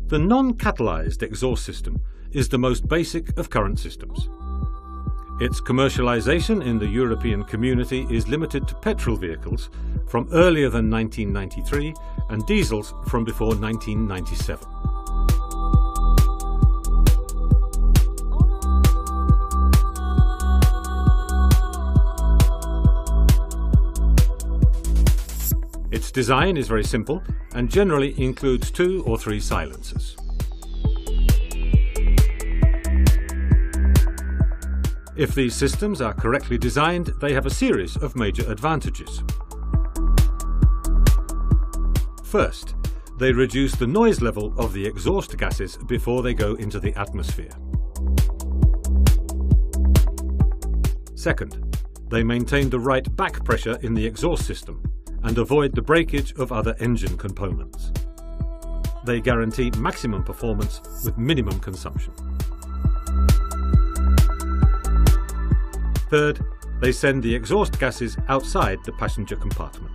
The non-catalyzed exhaust system is the most basic of current systems. Its commercialization in the European community is limited to petrol vehicles from earlier than 1993 and diesels from before 1997. Its design is very simple and generally includes 2 or 3 silencers. If these systems are correctly designed, they have a series of major advantages. First, they reduce the noise level of the exhaust gases before they go into the atmosphere. Second, they maintain the right back pressure in the exhaust system and avoid the breakage of other engine components. They guarantee maximum performance with minimum consumption. Third, they send the exhaust gases outside the passenger compartment.